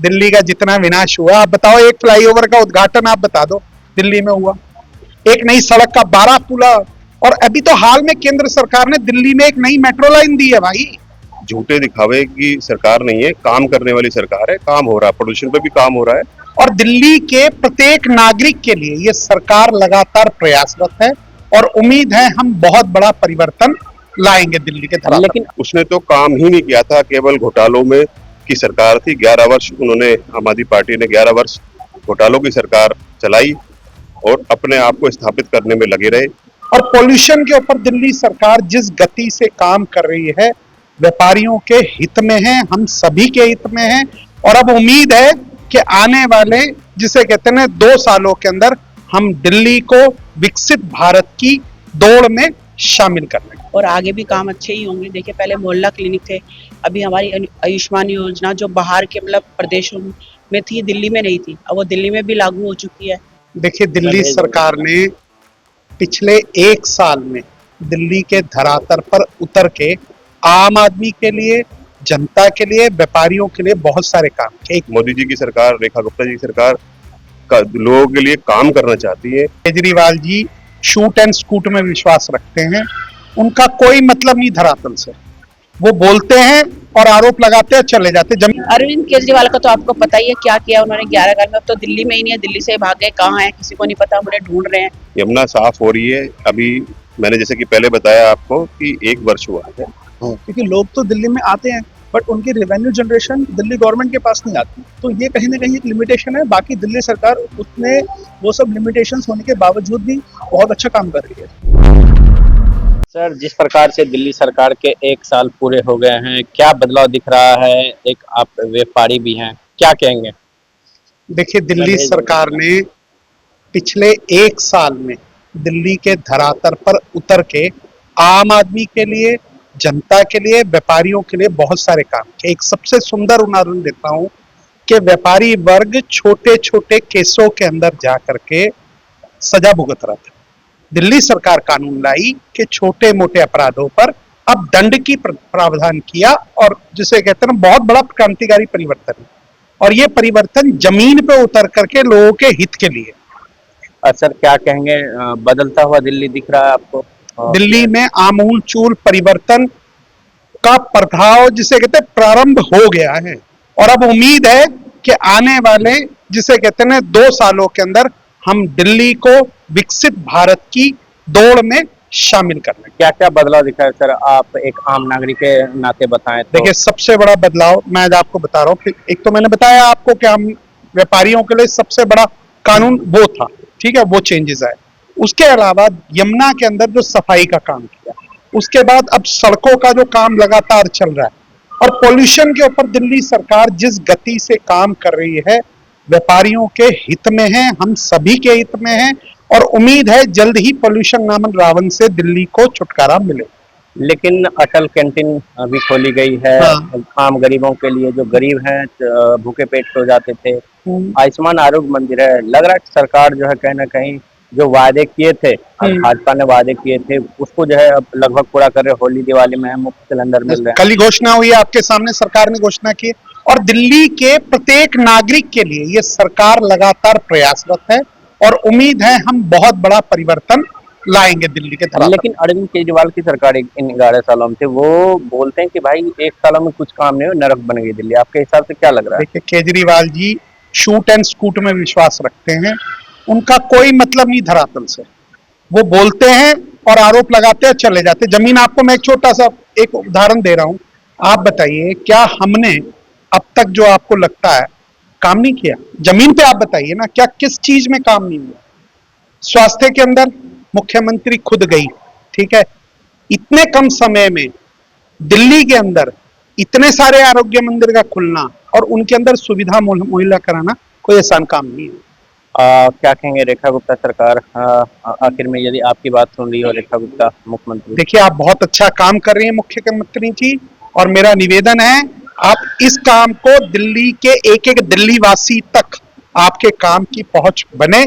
दिल्ली का जितना विनाश हुआ, आप बताओ एक फ्लाईओवर का उद्घाटन आप बता दो दिल्ली में हुआ, एक नई सड़क का 12 पुला, और अभी तो हाल में केंद्र सरकार ने दिल्ली में एक नई मेट्रो लाइन दी है भाई। झूठे दिखावे की सरकार नहीं है, काम करने वाली सरकार है। काम हो रहा है, प्रदूषण पे भी काम हो रहा है। और दिल्ली के प्रत्येक नागरिक के लिए ये सरकार लगातार प्रयासरत है और उम्मीद है हम बहुत बड़ा परिवर्तन लाएंगे दिल्ली के धरातल। लेकिन उसने तो काम ही नहीं किया था, केवल घोटालों में की सरकार थी। 11 वर्ष उन्होंने, आम आदमी पार्टी ने 11 वर्ष घोटालों की सरकार चलाई और अपने आप को स्थापित करने में लगे रहे। और पॉल्यूशन के ऊपर दिल्ली सरकार जिस गति से काम कर रही है, व्यापारियों के हित में है, हम सभी के हित में है। और अब उम्मीद है कि आने वाले, जिसे कहते हैं 2 सालों के अंदर, हम दिल्ली को विकसित भारत की दौड़ में शामिल कर लेंगे। और आगे भी काम अच्छे ही होंगे। देखिए पहले मोहल्ला क्लिनिक थे, अभी हमारी आयुष्मान योजना जो बाहर के मतलब प्रदेशों में थी, दिल्ली में नहीं थी, अब वो दिल्ली में भी लागू हो चुकी है। देखिए दिल्ली सरकार ने पिछले 1 साल में दिल्ली के धरातल पर उतर के आम आदमी के लिए, जनता के लिए, व्यापारियों के लिए बहुत सारे काम किए। मोदी जी की सरकार, रेखा गुप्ता जी की सरकार का लोगों के लिए काम करना चाहती है। Kejriwal ji shoot and scoot में विश्वास रखते हैं, उनका कोई मतलब नहीं धरातल से, वो बोलते हैं और आरोप लगाते हैं, चले जाते हैं। अरविंद केजरीवाल का तो आपको पता ही है क्या किया उन्होंने 11 घर में। अब तो दिल्ली में ही नहीं है, दिल्ली से भाग गए, कहाँ है किसी को नहीं पता, मुझे ढूंढ रहे हैं। यमुना साफ हो रही है। अभी मैंने जैसे कि पहले बताया आपको कि 1 वर्ष हुआ है, क्योंकि लोग तो दिल्ली में आते हैं बट उनकी रेवेन्यू जनरेशन दिल्ली गवर्नमेंट के पास नहीं आती, तो ये कहीं ना कहीं एक लिमिटेशन है। बाकी दिल्ली सरकार उतने वो सब लिमिटेशंस होने के बावजूद भी बहुत अच्छा काम कर रही है। सर, जिस प्रकार से दिल्ली सरकार के 1 साल पूरे हो गए हैं, क्या बदलाव दिख रहा है? एक आप व्यापारी भी हैं, क्या कहेंगे? देखिए दिल्ली सरकार ने पिछले 1 साल में दिल्ली के धरातल पर उतर के आम आदमी के लिए, जनता के लिए, व्यापारियों के लिए बहुत सारे काम किए। एक सबसे सुंदर उदाहरण देता हूं कि व्यापारी वर्ग छोटे छोटे केसों के अंदर जा करके सजा भुगत रहा था। दिल्ली सरकार कानून लाई कि छोटे मोटे अपराधों पर अब दंड की प्रावधान किया, और जिसे कहते हैं बहुत बड़ा क्रांतिकारी परिवर्तन है। और ये परिवर्तन जमीन पे उतर करके लोगों के हित के लिए। सर क्या कहेंगे, बदलता हुआ दिल्ली दिख रहा है आपको? दिल्ली में आमूलचूल परिवर्तन का प्रभाव, जिसे कहते हैं, प्रारंभ हो गया है। और अब उम्मीद है कि आने वाले, जिसे कहते हैं 2 सालों के अंदर, हम दिल्ली को विकसित भारत की दौड़ में शामिल कर लेंगे। क्या क्या बदलाव दिखा है सर, आप एक आम नागरिक के नाते बताएं तो। देखिए सबसे बड़ा बदलाव मैं आज आपको बता रहा हूँ। एक तो मैंने बताया आपको कि हम व्यापारियों के लिए सबसे बड़ा कानून वो था, ठीक है, वो चेंजेस आए। उसके अलावा यमुना के अंदर जो सफाई का काम किया, उसके बाद अब सड़कों का जो काम लगातार चल रहा है, और पॉल्यूशन के ऊपर दिल्ली सरकार जिस गति से काम कर रही है, व्यापारियों के हित में है, हम सभी के हित में है। और उम्मीद है जल्द ही पॉल्यूशन नामक रावण से दिल्ली को छुटकारा मिले। लेकिन अटल कैंटीन अभी खोली गई है। हाँ। आम गरीबों के लिए, जो गरीब हैं, भूखे पेट सो जाते थे। आयुष्मान आरोग्य मंदिर है। लग रहा है सरकार जो है कहीं ना कहीं जो वादे किए थे, भाजपा ने वादे किए थे, उसको जो है अब लगभग पूरा कर रहे। होली दिवाली में मुफ्त सिलेंडर मिल रहे हैं। कल ही घोषणा हुई है आपके सामने, सरकार ने घोषणा की। और दिल्ली के प्रत्येक नागरिक के लिए ये सरकार लगातार प्रयासरत है और उम्मीद है हम बहुत बड़ा परिवर्तन लाएंगे दिल्ली के धरातल। लेकिन अरविंद केजरीवाल की सरकार इन 11 सालों में थे, वो बोलते हैं कि भाई 1 सालों में कुछ काम नहीं हो, नरक बन गई दिल्ली। आपके हिसाब से क्या लग रहा है? देखिए Kejriwal ji shoot and scoot में विश्वास रखते हैं, उनका कोई मतलब नहीं धरातल से, वो बोलते हैं और आरोप लगाते हैं, चले जाते। जमीन, आपको मैं एक छोटा सा एक उदाहरण दे रहा हूं, आप बताइए क्या हमने अब तक जो आपको लगता है काम नहीं किया जमीन पे? आप बताइए ना, क्या किस चीज में काम नहीं हुआ? स्वास्थ्य के अंदर मुख्यमंत्री खुद गई, ठीक है, इतने कम समय में दिल्ली के अंदर इतने सारे आरोग्य मंदिर का खुलना और उनके अंदर सुविधा मुहैया कराना कोई आसान काम नहीं है। क्या कहेंगे रेखा गुप्ता सरकार, आखिर में यदि आपकी बात सुन रही हो रेखा गुप्ता मुख्यमंत्री? देखिए आप बहुत अच्छा काम कर रही हैं मुख्यमंत्री जी, और मेरा निवेदन है आप इस काम को दिल्ली के एक एक दिल्ली वासी तक आपके काम की पहुंच बने,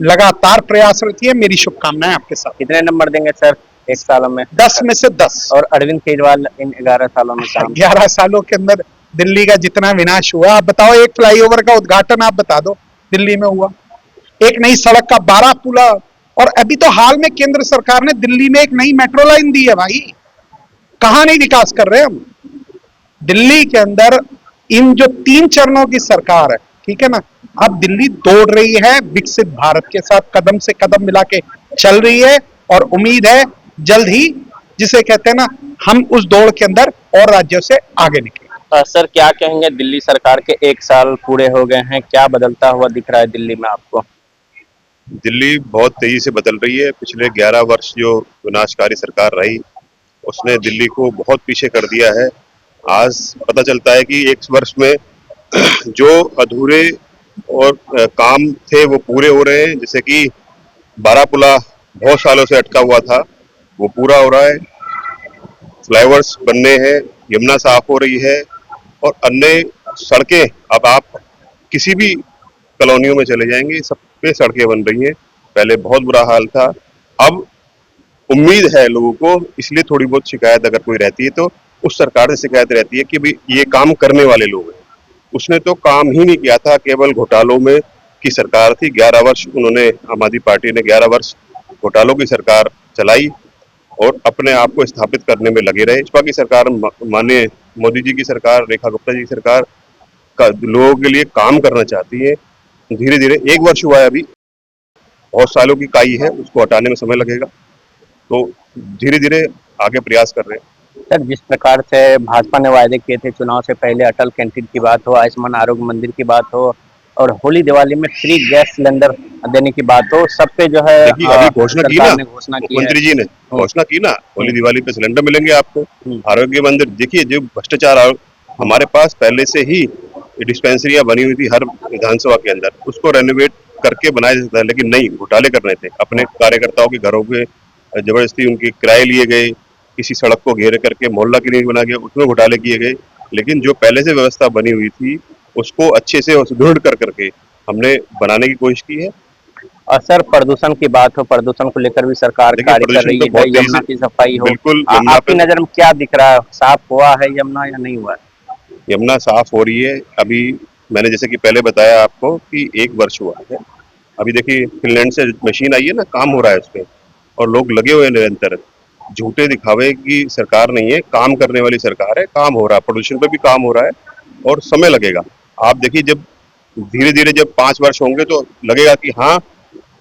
लगातार प्रयासरत है। मेरी शुभकामनाएं आपके साथ। कितने नंबर देंगे सर 1 सालों में? 10 में से 10। और अरविंद केजरीवाल इन 11 सालों में काम? 11 सालों के अंदर दिल्ली का जितना विनाश हुआ, आप बताओ एक फ्लाईओवर का उद्घाटन आप बता दो दिल्ली में हुआ, एक नई सड़क का 12 पुला, और अभी तो हाल में केंद्र सरकार ने दिल्ली में एक नई मेट्रो लाइन दी है भाई। कहां नहीं विकास कर रहे हम दिल्ली के अंदर। इन जो 3 चरणों की सरकार है, ठीक है ना, अब दिल्ली दौड़ रही है विकसित भारत के साथ, कदम से कदम मिला के चल रही है, और उम्मीद है जल्द ही, जिसे कहते हैं ना, हम उस दौड़ के अंदर और राज्यों से आगे निकले। सर क्या कहेंगे, दिल्ली सरकार के 1 साल पूरे हो गए हैं, क्या बदलता हुआ दिख रहा है दिल्ली में आपको? दिल्ली बहुत तेजी से बदल रही है। पिछले 11 वर्ष जो विनाशकारी सरकार रही, उसने दिल्ली को बहुत पीछे कर दिया है। आज पता चलता है कि 1 वर्ष में जो अधूरे और काम थे वो पूरे हो रहे हैं। जैसे कि बारापुला बहुत सालों से अटका हुआ था, वो पूरा हो रहा है। फ्लाईओवर्स बनने हैं, यमुना साफ हो रही है, और अन्य सड़कें, अब आप किसी भी कॉलोनियों में चले जाएंगे, सब पे सड़कें बन रही हैं। पहले बहुत बुरा हाल था, अब उम्मीद है लोगों को, इसलिए थोड़ी बहुत शिकायत अगर कोई रहती है तो उस सरकार से शिकायत रहती है कि भाई ये काम करने वाले लोग हैं। उसने तो काम ही नहीं किया था, केवल घोटालों में की सरकार थी। 11 वर्ष उन्होंने, आम आदमी पार्टी ने 11 वर्ष घोटालों की सरकार चलाई और अपने आप को स्थापित करने में लगे रहे। भाजपा की सरकार, माननीय मोदी जी की सरकार, रेखा गुप्ता जी की सरकार का लोगों के लिए काम करना चाहती है। धीरे धीरे 1 वर्ष हुआ है, अभी बहुत सालों की काई है, उसको हटाने में समय लगेगा, तो धीरे धीरे आगे प्रयास कर रहे हैं। सर जिस प्रकार से भाजपा ने वायदे किए थे चुनाव से पहले, अटल कैंटीन की बात हो, आयुष्मान आरोग्य मंदिर की बात हो, और होली दिवाली में फ्री गैस सिलेंडर देने की बात हो, सब पे जो है देखिए अभी घोषणा की ना, घोषणा की है। मुख्यमंत्री जी ने घोषणा की ना, होली दिवाली पे सिलेंडर मिलेंगे आपको, आरोग्य मंदिर। देखिए जो भ्रष्टाचार हमारे पास पहले से ही डिस्पेंसरियां बनी हुई थी हर विधानसभा के अंदर, उसको रेनोवेट करके बनाया जाता है, लेकिन नहीं, घोटाले कर रहे थे। अपने कार्यकर्ताओं के घरों के जबरदस्ती उनके किराए लिए गए, किसी सड़क को घेरे करके मोहल्ला क्लिनिक बना गया, उसमें घोटाले किए गए। लेकिन जो पहले से व्यवस्था बनी हुई थी उसको अच्छे से सुदृढ़ कर करके हमने बनाने की कोशिश की है। और सर प्रदूषण की बात हो, प्रदूषण को लेकर भी सरकार कार्य कर रही है, यमुना की सफाई हो, बिल्कुल। आपकी नजर में क्या दिख रहा है, साफ हुआ है यमुना या नहीं हुआ है? यमुना साफ हो रही है। अभी मैंने जैसे कि पहले बताया आपको कि 1 वर्ष हुआ है। अभी देखिए फिनलैंड से मशीन आई है ना, काम हो रहा है उसपे, और लोग लगे हुए हैं निरंतर। झूठे दिखावे की सरकार नहीं है, काम करने वाली सरकार है, काम हो रहा है, प्रदूषण पे भी काम हो रहा है, और समय लगेगा। आप देखिए जब धीरे धीरे जब 5 वर्ष होंगे तो लगेगा कि हाँ,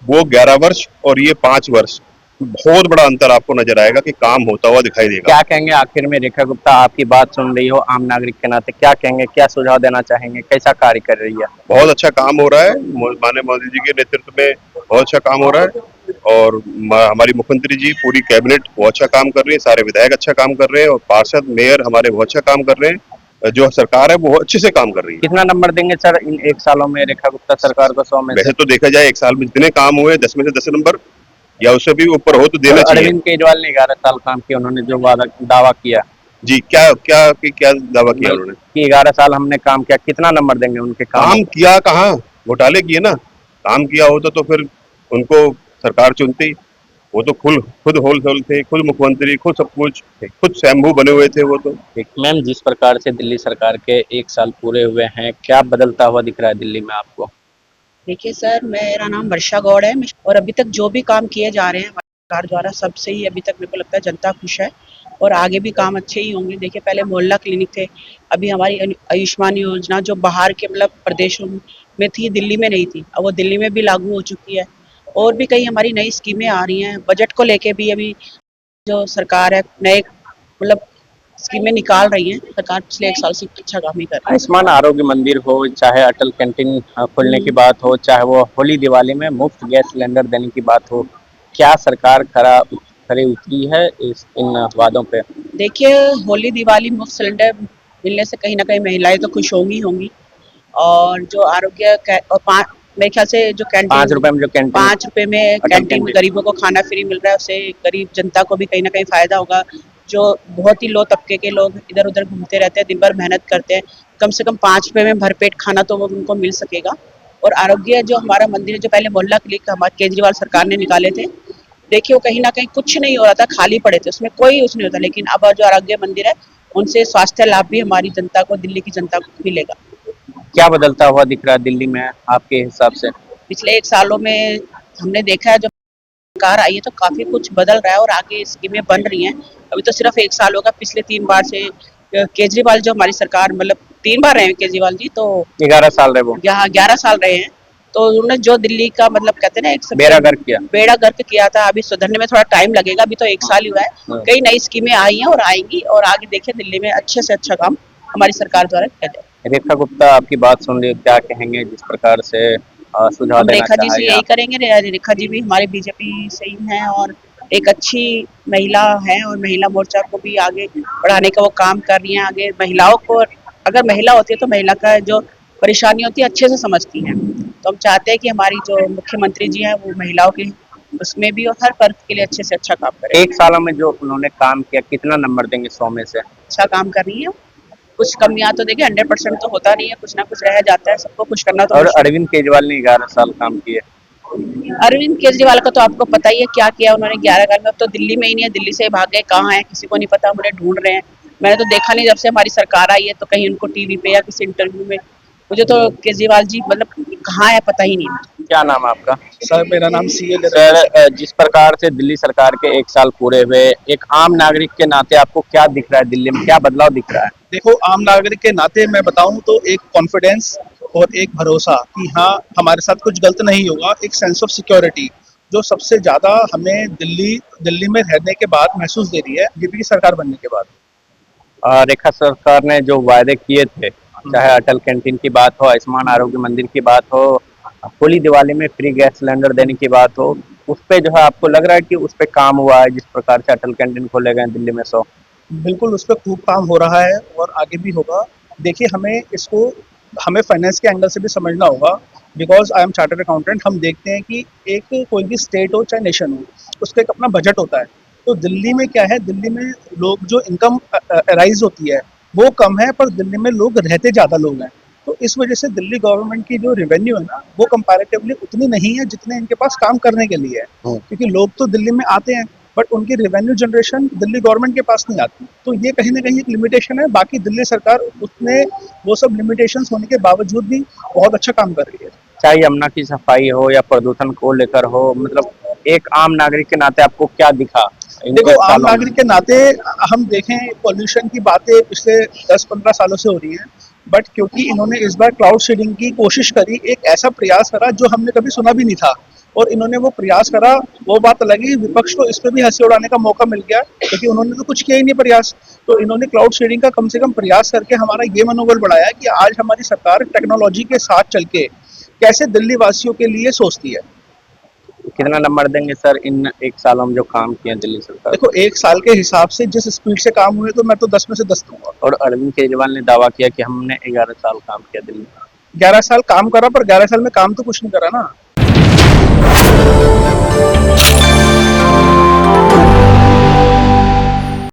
वो 11 वर्ष और ये 5 वर्ष, बहुत बड़ा अंतर आपको नजर आएगा कि काम होता हुआ दिखाई देगा। क्या कहेंगे आखिर में, रेखा गुप्ता आपकी बात सुन रही हो आम नागरिक के नाते, क्या कहेंगे, क्या सुझाव देना चाहेंगे, कैसा कार्य कर रही है? बहुत अच्छा काम हो रहा है, माननीय मोदी जी के नेतृत्व में बहुत अच्छा काम हो रहा है, और हमारी मुख्यमंत्री जी, पूरी कैबिनेट बहुत अच्छा काम कर रही है, सारे विधायक अच्छा काम कर रहे हैं, और पार्षद, मेयर हमारे बहुत अच्छा काम कर रहे हैं। जो सरकार है वो अच्छे से काम कर रही है। कितना नंबर देंगे सर इन 1 सालों में रेखा गुप्ता सरकार को 100 में से? वैसे तो देखा जाए 1 साल में जितने काम हुए 10 में से 10 नंबर, या उससे भी ऊपर हो तो देना चाहिए। अरविंद केजरीवाल ने 11 साल काम किया, उन्होंने जो दावा किया जी, क्या दावा किया उन्होंने कि 11 साल हमने काम किया, कितना नंबर देंगे उनके काम किया? कहाँ घोटाले किए ना, काम किया होता तो फिर उनको सरकार चुनती। वो तो खुद होलसेल थे, खुद मुख्यमंत्री, खुद सब कुछ, खुद स्वयंभू बने हुए थे वो तो। मैम जिस प्रकार से दिल्ली सरकार के 1 साल पूरे हुए हैं, क्या बदलता हुआ दिख रहा है दिल्ली में आपको? देखिए सर, मेरा नाम वर्षा गौड़ है, और अभी तक जो भी काम किए जा रहे हैं सरकार द्वारा, सबसे ही अभी तक मेरे को लगता है जनता खुश है, और आगे भी काम अच्छे ही होंगे। देखिए पहले मोहल्ला क्लिनिक थे, अभी हमारी आयुष्मान योजना जो बाहर के प्रदेशों में थी, दिल्ली में नहीं थी, अब वो दिल्ली में भी लागू हो चुकी है। और भी कई हमारी नई स्कीमें आ रही हैं। बजट को लेके भी अभी जो सरकार है नए स्कीमें निकाल रही है। सरकार पिछले 1 साल से अच्छा काम ही कर रही है। आयुष्मान आरोग्य मंदिर हो, चाहे अटल कैंटीन खोलने की बात हो, चाहे वो होली दिवाली में मुफ्त गैस सिलेंडर देने की बात हो, क्या सरकार खरी उतरी है इन वादों पे? देखिए होली दिवाली मुफ्त सिलेंडर मिलने से कहीं ना कहीं महिलाएं तो खुश होंगी, और जो आरोग्य और मेरे ख्याल से जो कैंटीन 5 रुपए में जो कैंटीन 5 रुपए में कैंटीन में गरीबों को खाना फ्री मिल रहा है, उससे गरीब जनता को भी कहीं ना कहीं फायदा होगा। जो बहुत ही लो तबके के लोग इधर उधर घूमते रहते हैं, दिन भर मेहनत करते हैं, कम से कम 5 रुपए में भरपेट खाना तो वो उनको मिल सकेगा। और आरोग्य जो हमारा मंदिर है, जो पहले मोहल्ला क्लिनिक हमारे केजरीवाल सरकार ने निकाले थे, देखिए वो कहीं ना कहीं कुछ नहीं हो रहा था, खाली पड़े थे, उसमें कोई यूज नहीं होता। लेकिन अब जो आरोग्य मंदिर है उनसे स्वास्थ्य लाभ भी हमारी जनता को, दिल्ली की जनता को मिलेगा। क्या बदलता हुआ दिख रहा है दिल्ली में आपके हिसाब से? पिछले 1 सालों में हमने देखा है, जब सरकार आई है तो काफी कुछ बदल रहा है और आगे स्कीमें बन रही हैं। अभी तो सिर्फ 1 साल होगा, पिछले 3 बार से केजरीवाल जो हमारी सरकार, मतलब 3 बार रहे हैं केजरीवाल जी, तो 11 साल रहे वो, यहाँ 11 साल रहे हैं। तो उन्होंने जो दिल्ली का, मतलब कहते हैं ना, एक बेड़ा गर्क किया। बेड़ा गर्क किया था। अभी सुधरने में थोड़ा टाइम लगेगा, अभी तो 1 साल ही हुआ है। कई नई स्कीमें आई हैं और आएंगी, और आगे देखिए दिल्ली में अच्छे से अच्छा काम हमारी सरकार द्वारा किया जाए। रेखा गुप्ता आपकी बात सुन ली, क्या कहेंगे जिस प्रकार से सुझाव हम देना रेखा जी से चाहिए यही आप? करेंगे, रेखा जी भी हमारे बीजेपी से ही हैं और एक अच्छी महिला है, और महिला मोर्चा को भी आगे बढ़ाने का वो काम कर रही हैं। आगे महिलाओं को, अगर महिला होती है तो महिला का जो परेशानी होती है अच्छे से समझती हैं। तो हम चाहते हैं कि हमारी जो मुख्यमंत्री जी हैं वो महिलाओं के उसमें भी और हर वर्ग के लिए अच्छे से अच्छा काम करें। 1 सालों में जो उन्होंने काम किया, कितना नंबर देंगे 100 में से? अच्छा काम कर रही है। कुछ कमियां तो देखिए 100% तो होता नहीं है, कुछ ना कुछ रह जाता है, सबको खुश करना तो और मुश्किल अरविंद केजरीवाल ने 11 साल काम किए। है। अरविंद केजरीवाल का तो आपको पता ही है क्या किया उन्होंने 11 साल में। अब तो दिल्ली में ही नहीं है, दिल्ली से भाग गए, कहाँ है किसी को नहीं पता, हम उन्हें ढूंढ रहे हैं। मैंने तो देखा नहीं जब से हमारी सरकार आई है, तो कहीं उनको टीवी पे या किसी इंटरव्यू में। मुझे तो केजरीवाल जी मतलब कहाँ है पता ही नहीं। क्या नाम है आपका? सर मेरा नाम CA सर, जिस प्रकार से दिल्ली सरकार के 1 साल पूरे हुए, एक आम नागरिक के नाते आपको क्या दिख रहा है दिल्ली में, क्या बदलाव दिख रहा है? देखो, आम नागरिक के नाते मैं बताऊं तो एक कॉन्फिडेंस और एक भरोसा कि हाँ हमारे साथ कुछ गलत नहीं होगा, एक सेंस ऑफ सिक्योरिटी जो सबसे ज्यादा हमें दिल्ली में रहने के बाद महसूस दे रही है बीजेपी की सरकार बनने के बाद। रेखा सरकार ने जो वायदे किए थे, चाहे अटल कैंटीन की बात हो, आयुष्मान आरोग्य मंदिर की बात हो, होली दिवाली में फ्री गैस सिलेंडर देने की बात हो, उस पे जो है आपको लग रहा है कि उस पे काम हुआ है? जिस प्रकार से अटल कैंटीन खोले गए दिल्ली में 100। बिल्कुल उस पर खूब काम हो रहा है और आगे भी होगा। देखिए, हमें फाइनेंस के एंगल से भी समझना होगा, because I am chartered accountant. हम देखते हैं कि एक कोई भी स्टेट हो चाहे नेशन हो, उसका एक अपना बजट होता है। तो दिल्ली में क्या है, दिल्ली में लोग जो इनकम राइज होती है वो कम है, पर दिल्ली में लोग रहते ज़्यादा लोग हैं। तो इस वजह से दिल्ली गवर्नमेंट की जो रेवेन्यू है ना, वो कंपैरेटिवली उतनी नहीं है जितने इनके पास काम करने के लिए है। क्योंकि लोग तो दिल्ली में आते हैं, बट उनकी रेवेन्यू जनरेशन दिल्ली गवर्नमेंट के पास नहीं आती। तो ये कहीं ना कहीं एक लिमिटेशन है। बाकी दिल्ली सरकार उसने वो सब लिमिटेशंस होने के बावजूद भी बहुत अच्छा काम कर रही है। चाहे यमुना की सफाई हो या प्रदूषण को लेकर हो, मतलब एक आम नागरिक के नाते आपको क्या दिखा इन देखो, 1 आम सालों में? नागरिक के नाते हम देखें, पॉल्यूशन की बातें पिछले 10-15 सालों से हो रही हैं, बट क्योंकि इन्होंने इस बार क्लाउड सीडिंग की कोशिश करी, एक ऐसा प्रयास करा जो हमने कभी सुना भी नहीं था, और इन्होंने वो प्रयास करा, वो बात अलग है। विपक्ष को इस पर भी हंसी उड़ाने का मौका मिल गया, क्योंकि उन्होंने तो कुछ किया ही नहीं प्रयास। तो इन्होंने क्लाउड सीडिंग का कम से कम प्रयास करके हमारा ये मनोबल बढ़ाया कि आज हमारी सरकार टेक्नोलॉजी के साथ चल के कैसे दिल्ली वासियों के लिए सोचती है। कितना नंबर देंगे सर इन 1 सालों में जो काम किया दिल्ली सरकार? देखो, 1 साल के हिसाब से जिस स्पीड से काम हुए, तो मैं तो 10 में से 10 दूंगा। और अरविंद केजरीवाल ने दावा किया कि हमने 11 साल काम किया दिल्ली में। 11 साल काम करा, पर 11 साल में काम तो कुछ नहीं करा ना।